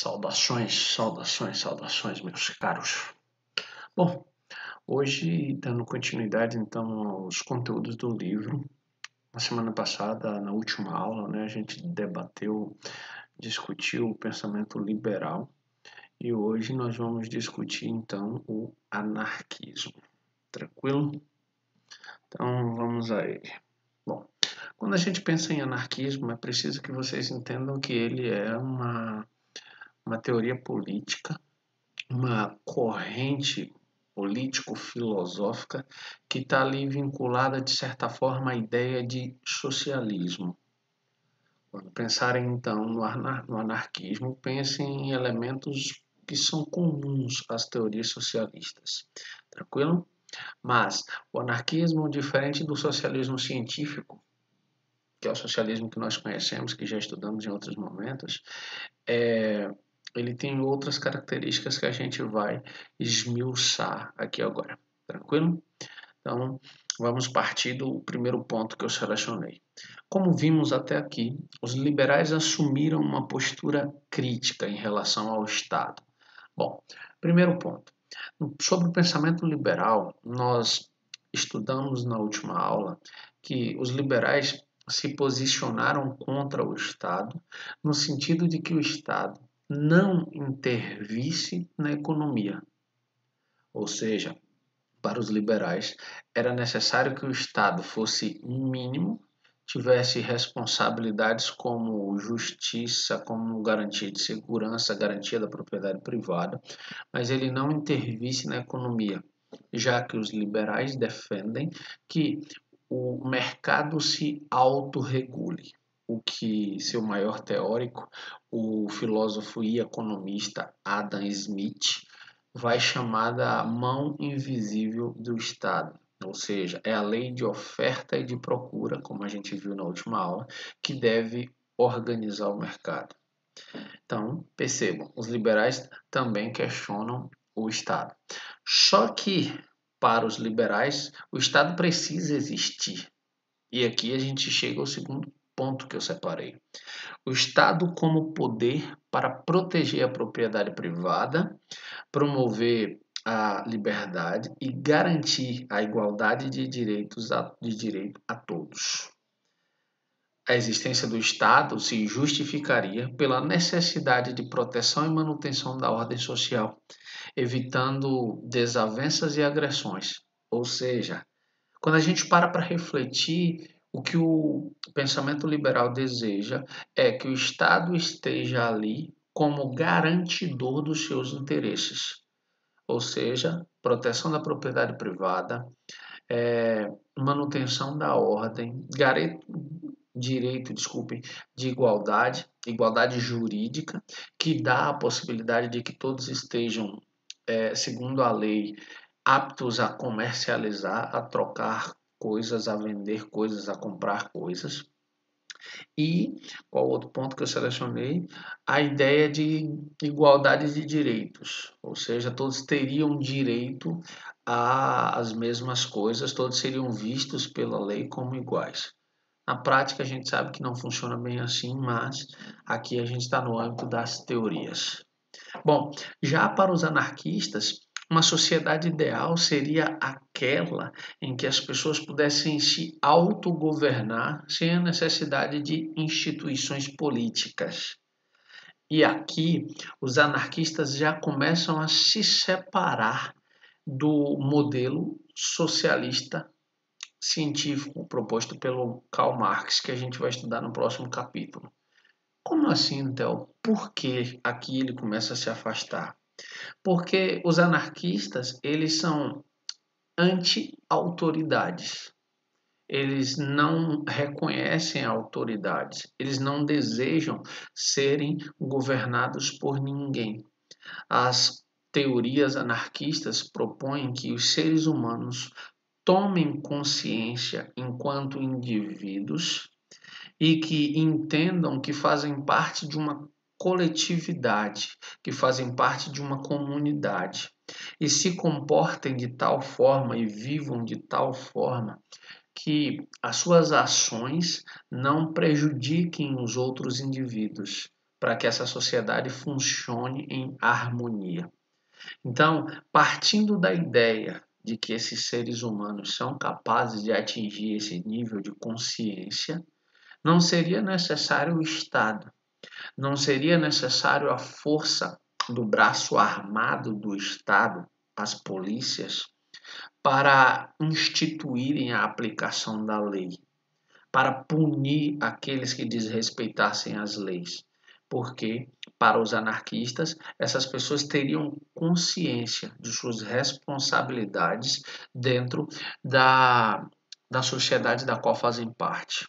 Saudações, meus caros. Bom, hoje, dando continuidade então aos conteúdos do livro, na semana passada, na última aula, a gente discutiu o pensamento liberal e hoje nós vamos discutir então o anarquismo. Tranquilo? Então vamos a ele. Bom, quando a gente pensa em anarquismo, é preciso que vocês entendam que ele é uma teoria política, uma corrente político-filosófica que está ali vinculada, de certa forma, à ideia de socialismo. Quando pensarem, então, no anarquismo, pensem em elementos que são comuns às teorias socialistas. Tranquilo? Mas o anarquismo, diferente do socialismo científico, que é o socialismo que nós conhecemos, que já estudamos em outros momentos, ele tem outras características que a gente vai esmiuçar aqui agora. Tranquilo? Então, vamos partir do primeiro ponto que eu selecionei. Como vimos até aqui, os liberais assumiram uma postura crítica em relação ao Estado. Bom, primeiro ponto. Sobre o pensamento liberal, nós estudamos na última aula que os liberais se posicionaram contra o Estado, no sentido de que o Estado não intervisse na economia. Ou seja, para os liberais, era necessário que o Estado fosse mínimo, tivesse responsabilidades como justiça, como garantia de segurança, garantia da propriedade privada, mas ele não intervisse na economia, já que os liberais defendem que o mercado se autorregule, o que seu maior teórico, o filósofo e economista Adam Smith, vai chamar da mão invisível do Estado. Ou seja, é a lei de oferta e de procura, como a gente viu na última aula, que deve organizar o mercado. Então, percebam, os liberais também questionam o Estado. Só que, para os liberais, o Estado precisa existir. E aqui a gente chega ao segundo ponto que eu separei. O Estado como poder para proteger a propriedade privada, promover a liberdade e garantir a igualdade de direito a todos. A existência do Estado se justificaria pela necessidade de proteção e manutenção da ordem social, evitando desavenças e agressões. Ou seja, quando a gente para refletir, o que o pensamento liberal deseja é que o Estado esteja ali como garantidor dos seus interesses, ou seja, proteção da propriedade privada, manutenção da ordem, de igualdade jurídica, que dá a possibilidade de que todos estejam, segundo a lei, aptos a comercializar, a trocar coisas, a vender coisas, a comprar coisas. E qual outro ponto que eu selecionei? A ideia de igualdade de direitos, ou seja, todos teriam direito às mesmas coisas, todos seriam vistos pela lei como iguais. Na prática, a gente sabe que não funciona bem assim, mas aqui a gente está no âmbito das teorias. Bom, já para os anarquistas, uma sociedade ideal seria aquela em que as pessoas pudessem se autogovernar sem a necessidade de instituições políticas. E aqui os anarquistas já começam a se separar do modelo socialista científico proposto pelo Karl Marx, que a gente vai estudar no próximo capítulo. Como assim, Theo? Por que aqui ele começa a se afastar? Porque os anarquistas, eles são anti-autoridades. Eles não reconhecem autoridades. Eles não desejam serem governados por ninguém. As teorias anarquistas propõem que os seres humanos tomem consciência enquanto indivíduos e que entendam que fazem parte de uma coletividade, que fazem parte de uma comunidade e se comportem de tal forma e vivam de tal forma que as suas ações não prejudiquem os outros indivíduos, para que essa sociedade funcione em harmonia. Então, partindo da ideia de que esses seres humanos são capazes de atingir esse nível de consciência, não seria necessário o Estado, não seria necessário a força do braço armado do Estado, as polícias, para instituírem a aplicação da lei, para punir aqueles que desrespeitassem as leis. Porque, para os anarquistas, essas pessoas teriam consciência de suas responsabilidades dentro da sociedade da qual fazem parte.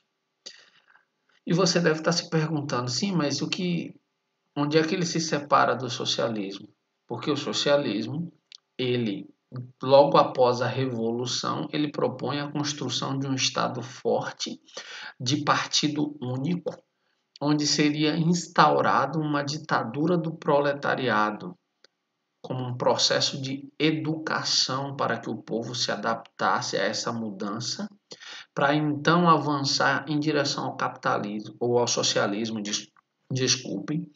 E você deve estar se perguntando, sim, mas onde é que ele se separa do socialismo? Porque o socialismo, ele, logo após a Revolução, ele propõe a construção de um Estado forte, de partido único, onde seria instaurado uma ditadura do proletariado, como um processo de educação para que o povo se adaptasse a essa mudança, para então avançar em direção ao capitalismo ou ao socialismo, desculpem,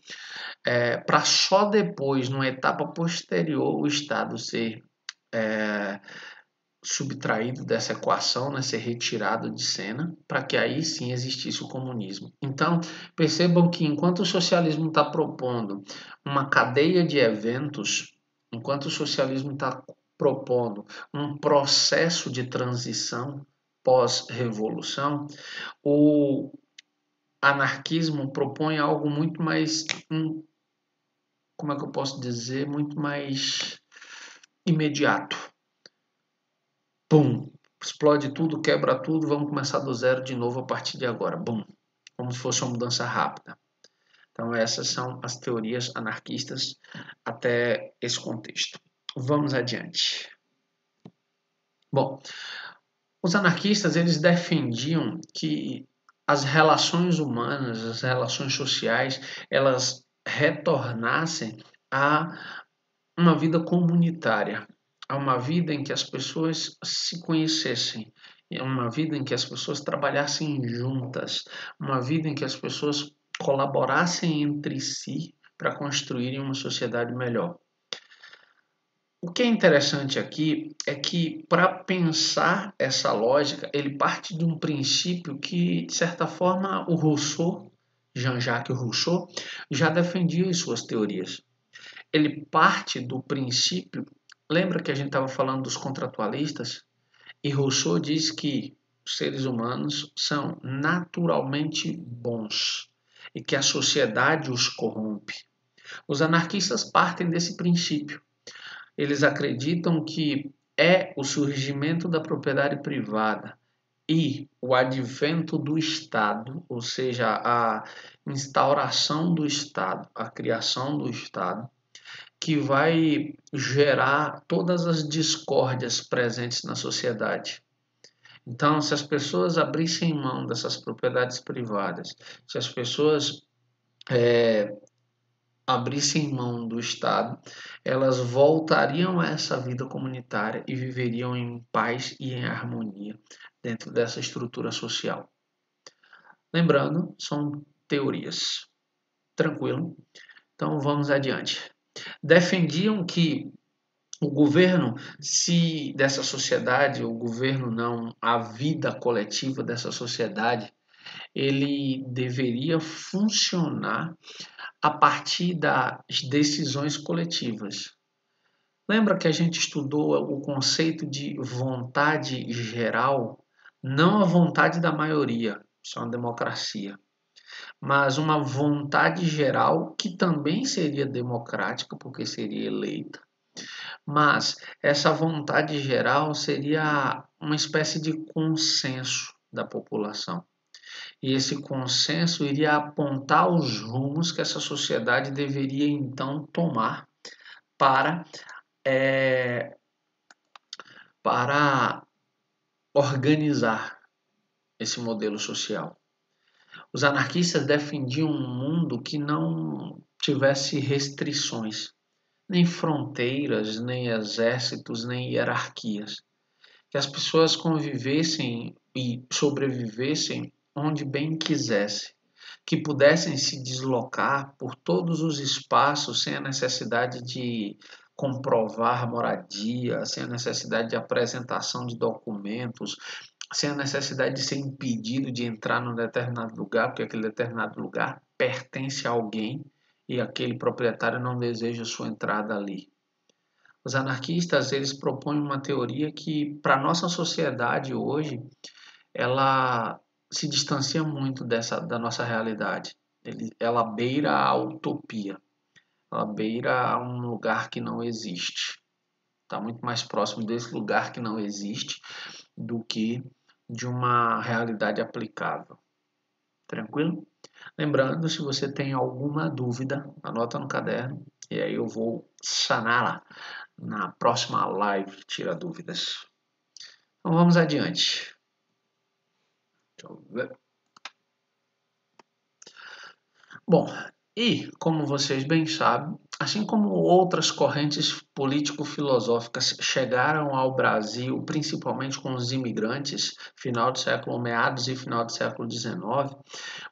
para só depois, numa etapa posterior, o Estado ser subtraído dessa equação, né, ser retirado de cena, para que aí sim existisse o comunismo. Então, percebam que enquanto o socialismo está propondo uma cadeia de eventos, enquanto o socialismo está propondo um processo de transição pós-revolução, o anarquismo propõe algo muito mais, como é que eu posso dizer, muito mais imediato. Pum! Explode tudo, quebra tudo, vamos começar do zero de novo a partir de agora. Bum! Como se fosse uma mudança rápida. Então essas são as teorias anarquistas até esse contexto. Vamos adiante. Bom, os anarquistas eles defendiam que as relações humanas, as relações sociais, elas retornassem a uma vida comunitária, a uma vida em que as pessoas se conhecessem, uma vida em que as pessoas trabalhassem juntas, uma vida em que as pessoas colaborassem entre si para construírem uma sociedade melhor. O que é interessante aqui é que, para pensar essa lógica, ele parte de um princípio que, de certa forma, o Rousseau, Jean-Jacques Rousseau, já defendia em suas teorias. Ele parte do princípio, lembra que a gente estava falando dos contratualistas? E Rousseau diz que os seres humanos são naturalmente bons e que a sociedade os corrompe. Os anarquistas partem desse princípio. Eles acreditam que é o surgimento da propriedade privada e o advento do Estado, ou seja, a instauração do Estado, a criação do Estado, que vai gerar todas as discórdias presentes na sociedade. Então, se as pessoas abrissem mão dessas propriedades privadas, se as pessoas abrissem mão do Estado, elas voltariam a essa vida comunitária e viveriam em paz e em harmonia dentro dessa estrutura social. Lembrando, são teorias. Tranquilo? Então vamos adiante. Defendiam que o governo, se dessa sociedade, o governo não, a vida coletiva dessa sociedade, ele deveria funcionar a partir das decisões coletivas. Lembra que a gente estudou o conceito de vontade geral? Não a vontade da maioria, isso é uma democracia, mas uma vontade geral que também seria democrática, porque seria eleita. Mas essa vontade geral seria uma espécie de consenso da população. E esse consenso iria apontar os rumos que essa sociedade deveria então tomar para, para organizar esse modelo social. Os anarquistas defendiam um mundo que não tivesse restrições, nem fronteiras, nem exércitos, nem hierarquias. Que as pessoas convivessem e sobrevivessem onde bem quisessem. que pudessem se deslocar por todos os espaços sem a necessidade de comprovar moradia, sem a necessidade de apresentação de documentos, sem a necessidade de ser impedido de entrar num determinado lugar, porque aquele determinado lugar pertence a alguém e aquele proprietário não deseja sua entrada ali. Os anarquistas, eles propõem uma teoria que, para a nossa sociedade hoje, ela se distancia muito da nossa realidade. Ela beira a utopia, ela beira um lugar que não existe. Está muito mais próximo desse lugar que não existe do que de uma realidade aplicável. Tranquilo? Lembrando, se você tem alguma dúvida, anota no caderno e aí eu vou saná-la na próxima live Tira Dúvidas. Então vamos adiante. Deixa eu ver. Bom, e como vocês bem sabem, assim como outras correntes político-filosóficas chegaram ao Brasil, principalmente com os imigrantes, meados e final do século XIX,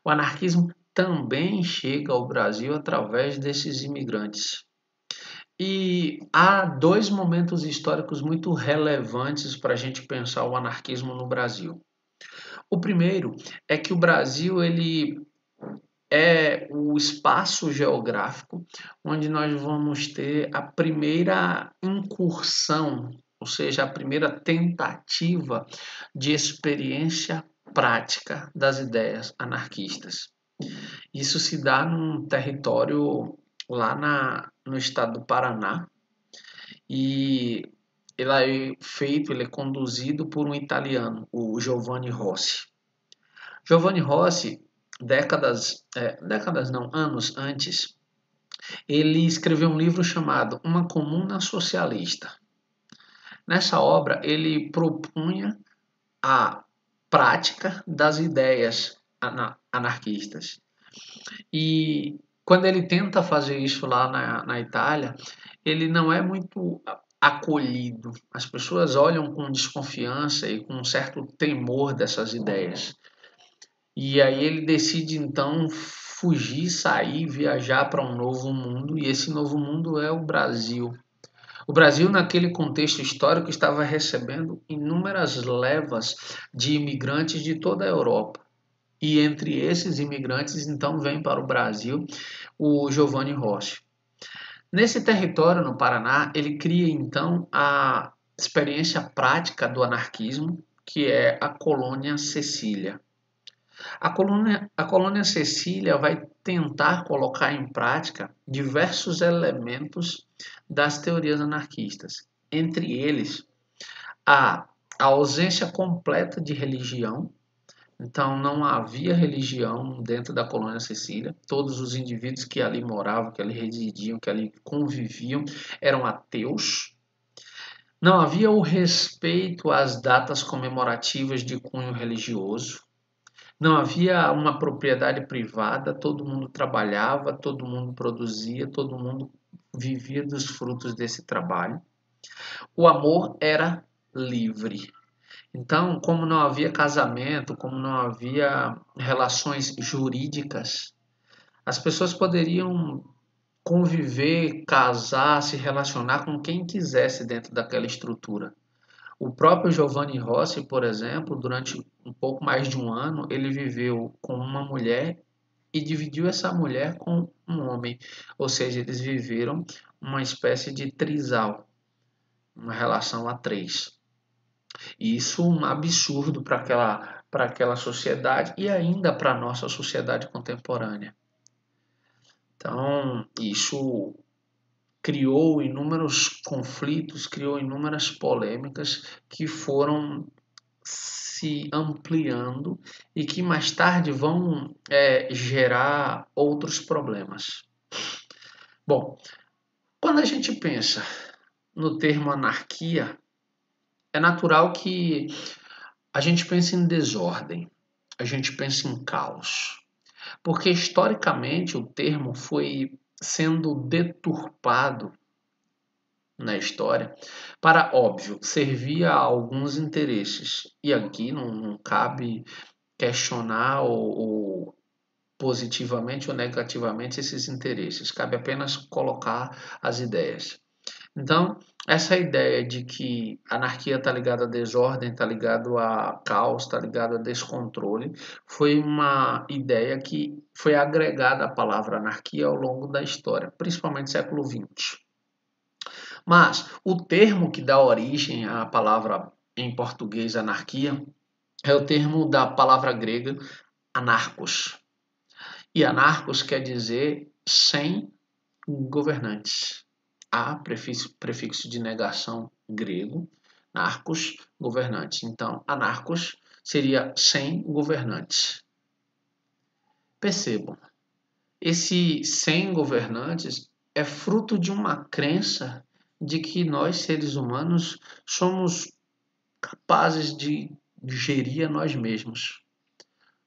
o anarquismo também chega ao Brasil através desses imigrantes. E há dois momentos históricos muito relevantes para a gente pensar o anarquismo no Brasil. O primeiro é que o Brasil ele é o espaço geográfico onde nós vamos ter a primeira incursão, ou seja, a primeira tentativa de experiência prática das ideias anarquistas. Isso se dá num território lá no estado do Paraná e ele é conduzido por um italiano, o Giovanni Rossi. Giovanni Rossi, anos antes, ele escreveu um livro chamado Uma Comuna Socialista. Nessa obra, ele propunha a prática das ideias anarquistas. E quando ele tenta fazer isso lá na Itália, ele não é muito acolhido. As pessoas olham com desconfiança e com um certo temor dessas ideias. E aí ele decide então fugir, sair, viajar para um novo mundo, e esse novo mundo é o Brasil. O Brasil, naquele contexto histórico, estava recebendo inúmeras levas de imigrantes de toda a Europa. E entre esses imigrantes, então, vem para o Brasil o Giovanni Rossi. Nesse território, no Paraná, ele cria então a experiência prática do anarquismo, que é a Colônia Cecília. A colônia Cecília vai tentar colocar em prática diversos elementos das teorias anarquistas, entre eles a ausência completa de religião. Então não havia religião dentro da colônia Cecília. Todos os indivíduos que ali moravam, que ali residiam, que ali conviviam, eram ateus. Não havia o respeito às datas comemorativas de cunho religioso. Não havia uma propriedade privada, todo mundo trabalhava, todo mundo produzia, todo mundo vivia dos frutos desse trabalho. O amor era livre. Então, como não havia casamento, como não havia relações jurídicas, as pessoas poderiam conviver, casar, se relacionar com quem quisesse dentro daquela estrutura. O próprio Giovanni Rossi, por exemplo, durante um pouco mais de um ano, ele viveu com uma mulher e dividiu essa mulher com um homem. Ou seja, eles viveram uma espécie de trisal, uma relação a três. E isso é um absurdo para aquela sociedade e ainda para a nossa sociedade contemporânea. Então, isso criou inúmeros conflitos, criou inúmeras polêmicas que foram se ampliando e que mais tarde vão gerar outros problemas. Bom, quando a gente pensa no termo anarquia, é natural que a gente pense em desordem, a gente pense em caos, porque historicamente o termo foi sendo deturpado na história para, óbvio, servir a alguns interesses. E aqui não cabe questionar ou positivamente ou negativamente esses interesses, cabe apenas colocar as ideias. Então, essa ideia de que anarquia está ligada à desordem, está ligado a caos, está ligado a descontrole, foi uma ideia que foi agregada à palavra anarquia ao longo da história, principalmente século XX. Mas o termo que dá origem à palavra em português anarquia é o termo da palavra grega anarcos. E anarcos quer dizer sem governantes. A, prefixo de negação grego, narcos, governantes. Então, anarcos seria sem governantes. Percebam, esse sem governantes é fruto de uma crença de que nós, seres humanos, somos capazes de gerir a nós mesmos.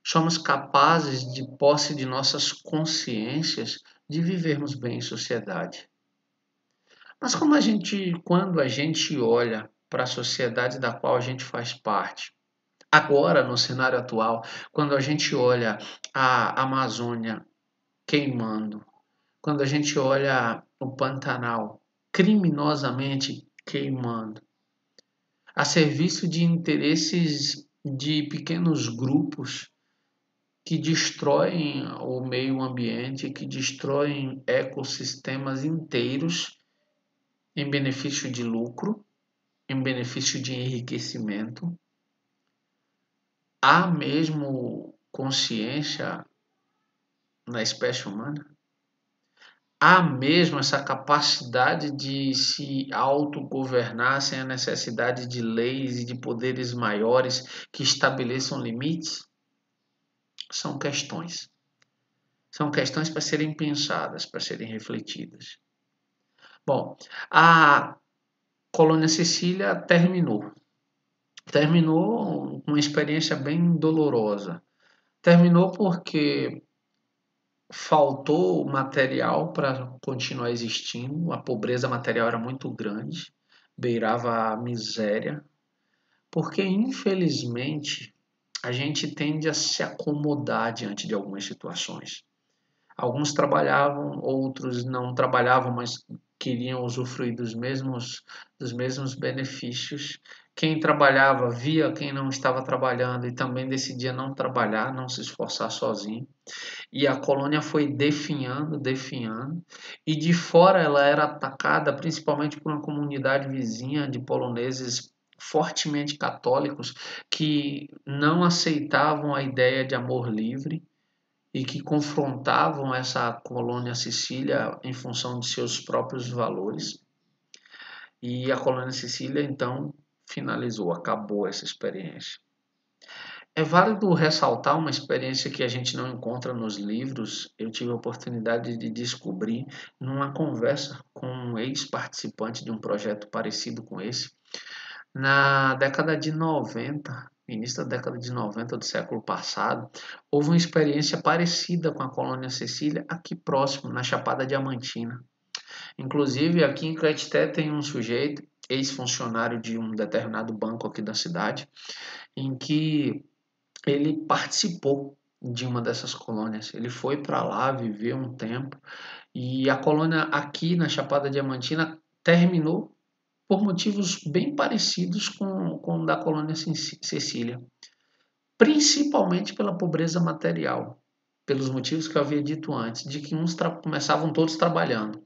Somos capazes, de posse de nossas consciências, de vivermos bem em sociedade. Mas quando a gente olha para a sociedade da qual a gente faz parte, agora no cenário atual, quando a gente olha a Amazônia queimando, quando a gente olha o Pantanal criminosamente queimando, a serviço de interesses de pequenos grupos que destroem o meio ambiente, que destroem ecossistemas inteiros em benefício de lucro, em benefício de enriquecimento. Há mesmo consciência na espécie humana? Há mesmo essa capacidade de se autogovernar sem a necessidade de leis e de poderes maiores que estabeleçam limites? São questões. São questões para serem pensadas, para serem refletidas. Bom, a Colônia Sicília terminou. Terminou uma experiência bem dolorosa. Terminou porque faltou material para continuar existindo, a pobreza material era muito grande, beirava a miséria, porque infelizmente a gente tende a se acomodar diante de algumas situações. Alguns trabalhavam, outros não trabalhavam, mas queriam usufruir dos mesmos benefícios. Quem trabalhava via quem não estava trabalhando e também decidia não trabalhar, não se esforçar sozinho. E a colônia foi definhando, definhando. E de fora ela era atacada principalmente por uma comunidade vizinha de poloneses fortemente católicos que não aceitavam a ideia de amor livre e que confrontavam essa colônia Sicília em função de seus próprios valores. E a colônia Sicília, então, finalizou, acabou essa experiência. É válido ressaltar uma experiência que a gente não encontra nos livros. Eu tive a oportunidade de descobrir numa conversa com um ex-participante de um projeto parecido com esse. Na década de 90, início da década de 90 do século passado, houve uma experiência parecida com a colônia Sicília aqui próximo, na Chapada Diamantina. Inclusive, aqui em Caetité tem um sujeito, ex-funcionário de um determinado banco aqui da cidade, em que ele participou de uma dessas colônias. Ele foi para lá, viveu um tempo, e a colônia aqui na Chapada Diamantina terminou por motivos bem parecidos com o da colônia Sicília, principalmente pela pobreza material, pelos motivos que eu havia dito antes, de que uns começavam todos trabalhando.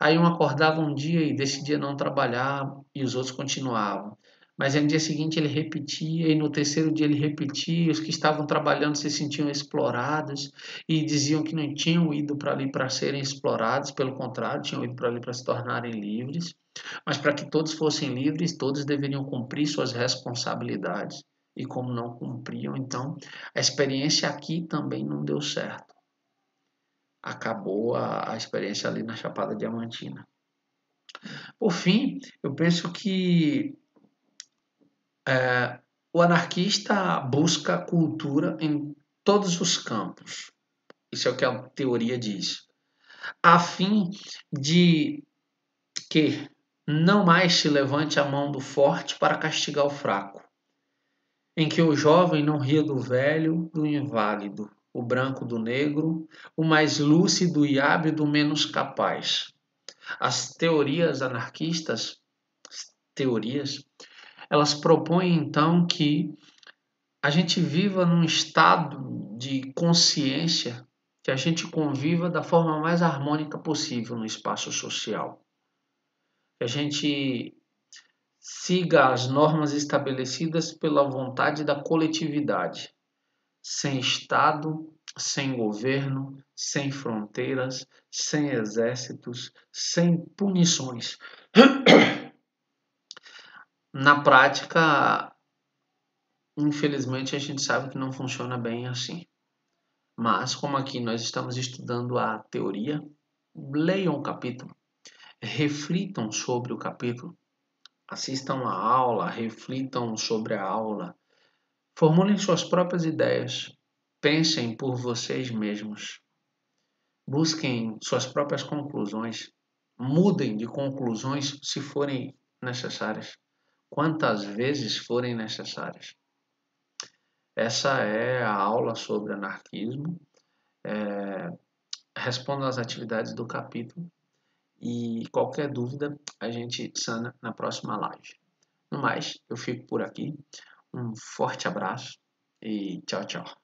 Aí um acordava um dia e decidia não trabalhar e os outros continuavam. Mas aí no dia seguinte ele repetia e no terceiro dia ele repetia. E os que estavam trabalhando se sentiam explorados e diziam que não tinham ido para ali para serem explorados, pelo contrário, tinham ido para ali para se tornarem livres. Mas para que todos fossem livres, todos deveriam cumprir suas responsabilidades. E como não cumpriam, então a experiência aqui também não deu certo. Acabou a experiência ali na Chapada Diamantina. Por fim, eu penso que o anarquista busca cultura em todos os campos. Isso é o que a teoria diz. A fim de que não mais se levante a mão do forte para castigar o fraco, em que o jovem não ria do velho, do inválido, o branco do negro, o mais lúcido e hábil do menos capaz. As teorias anarquistas, elas propõem então que a gente viva num estado de consciência, que a gente conviva da forma mais harmônica possível no espaço social, que a gente siga as normas estabelecidas pela vontade da coletividade, sem Estado, sem governo, sem fronteiras, sem exércitos, sem punições. Na prática, infelizmente, a gente sabe que não funciona bem assim. Mas, como aqui nós estamos estudando a teoria, leiam o capítulo, reflitam sobre o capítulo, assistam a aula, reflitam sobre a aula, formulem suas próprias ideias, pensem por vocês mesmos, busquem suas próprias conclusões, mudem de conclusões se forem necessárias, quantas vezes forem necessárias. Essa é a aula sobre anarquismo. Respondo às atividades do capítulo e qualquer dúvida a gente sana na próxima live. No mais, eu fico por aqui. Um forte abraço e tchau, tchau.